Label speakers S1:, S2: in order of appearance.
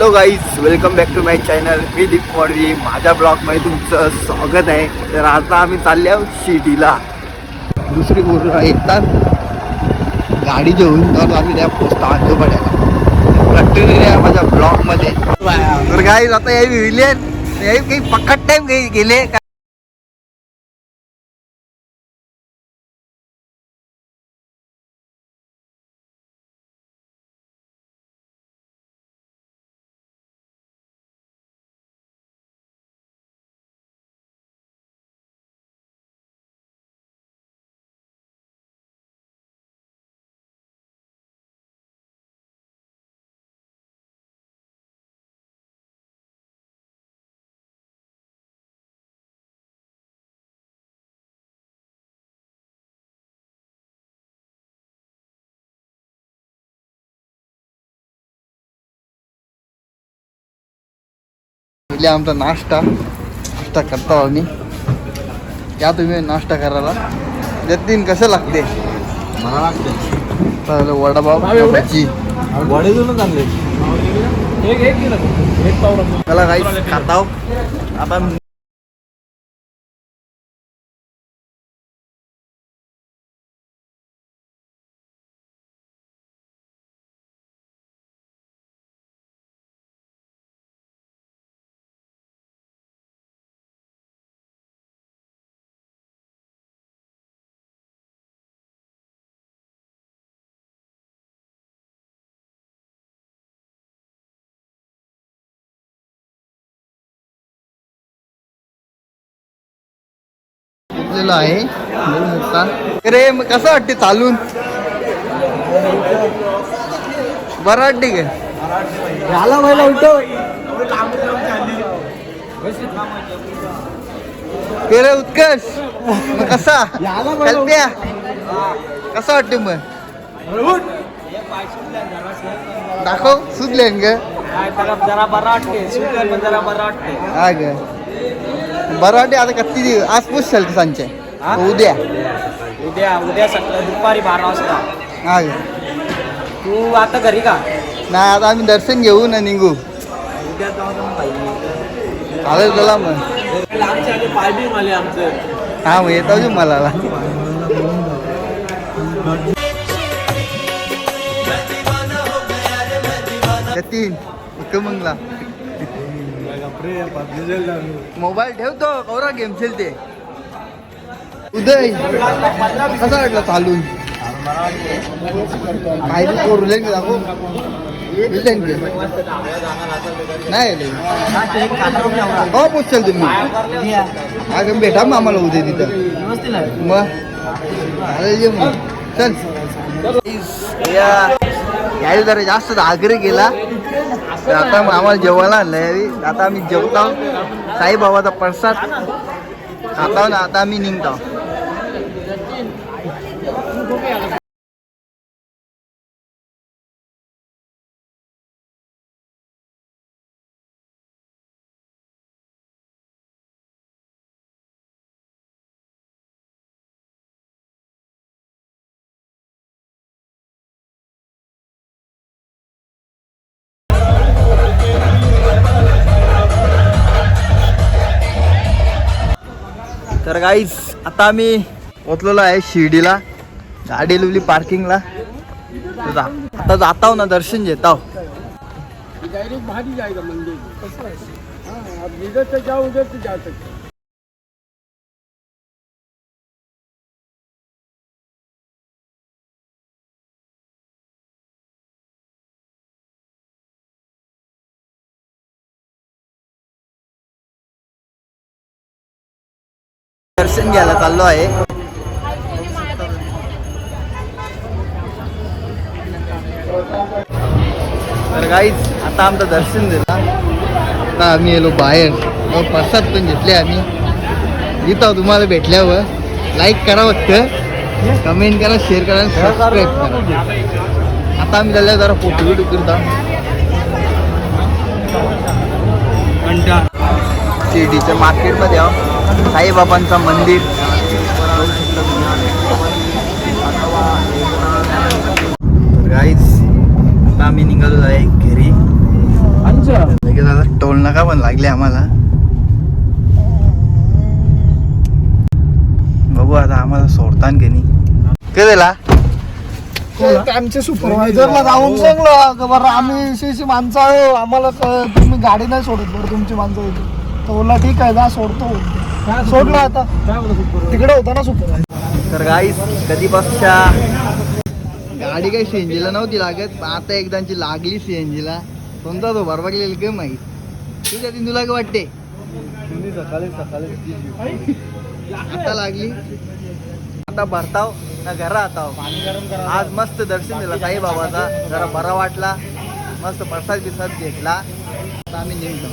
S1: Hello guys, welcome back to my channel. मी दीप मौर्य. माझ्या ब्लॉगमध्ये तुमचं स्वागत आहे. तर आता आम्ही चालले आहोत शिर्डीला. दुसरी गोष्ट येतात गाडी घेऊन तर आम्ही त्या पोचतो आजोबाड्याला. कंटिन्यू माझ्या ब्लॉगमध्ये. तर गाईज आता यावी विलेन यावी काही पकड टाईम काही गेले. आमचा नाश्ता करतो आम्ही. या तुम्ही नाश्ता करायला देतीन. कसं लागते?
S2: मला लागते
S1: वडापाव भजी
S2: वडे देऊनच आणले.
S1: त्याला काही खाताव आता. आहे मोठा. अरे मग कसं वाटते चालून? बरं वाटते का?
S2: झाला पहिला उलटो
S1: रे उत्कर्ष, मग कसा कल्प्या कसा वाटते मग? दाखव सुचले ग.
S2: जरा बरा वाटते. जरा बरा वाटते.
S1: हा ग बरं वाटते. आता किती आज पुसशाल की सांचे उद्या
S2: उद्या सकाळी दुपारी 12 वाजता.
S1: हा ग
S2: तू आता घरी का?
S1: नाही, आता आम्ही दर्शन घेऊ ना निघू.
S2: उद्या
S1: चालेल चला मग.
S2: पाय बी माले आमचं.
S1: हा मग येतो मला. यतीन मंगला मोबाईल ठेवतो कौरा गेम खेळते. उदय कसा वाटला चालून? काय करू दाखव नाही हो पुछल तुम्ही. अग भेटा मग आम्हाला उद्या तिथं. मग चल यायला जरा जास्त आग्रह केला तर आता मग आम्हाला जेवायला आणलंय. आता आम्ही जेवतो. साईबाबाचा प्रसाद खाताव ना. आता आम्ही निघतो. तर गाईज आता आम्ही पोचलेलो आहे शिर्डीला. गाडी लिवली पार्किंगला. आता जाताव ना दर्शन घेताव. दर्शन घ्यायला चाललो आहे. तर गाईज आता आमचं दर्शन दिला. आता आम्ही गेलो बाहेर. प्रसाद पण घेतले आम्ही. इथं तुम्हाला भेटल्यावर लाईक करा, वाटतं कमेंट करा, शेअर करा, सबस्क्राईब करा. आता आम्ही झाल्या जरा फोटो बिटो करता. शिर्डीच्या मार्केटमध्ये आहो. साईबाबांचं मंदिर. गाईज आता आम्ही निघालो आहे घरी. लगेच आता टोल नाका पण लागले आम्हाला. बघू आता आम्हाला सोडतान की नाही. काय झाला
S3: आमचे सुपरवायझरला जाऊन सांगलं का बरं आम्ही शिशी माणसं आहे आम्हाला तुम्ही गाडी नाही सोडत बरं तुमची माणसं होती तर बोलला ठीक आहे जा सोडतो. सोडलं आता तिकडे होता ना सुपरवायझर.
S1: तर गाईस कधीपासच्या गाडी काही सीएनजीला नव्हती लागत आता एकदाची लागली सीएनजीला. कोणता तो बरबागलेला काय माहीत. ठीक आहे तुला काय वाटते आता लागली. आता भरताव ना घरा आता आज मस्त दर्शन दिलं साईबाबाचा जरा बरा वाटला. मस्त प्रसाद बिसाद घेतला. आता आम्ही निघतो.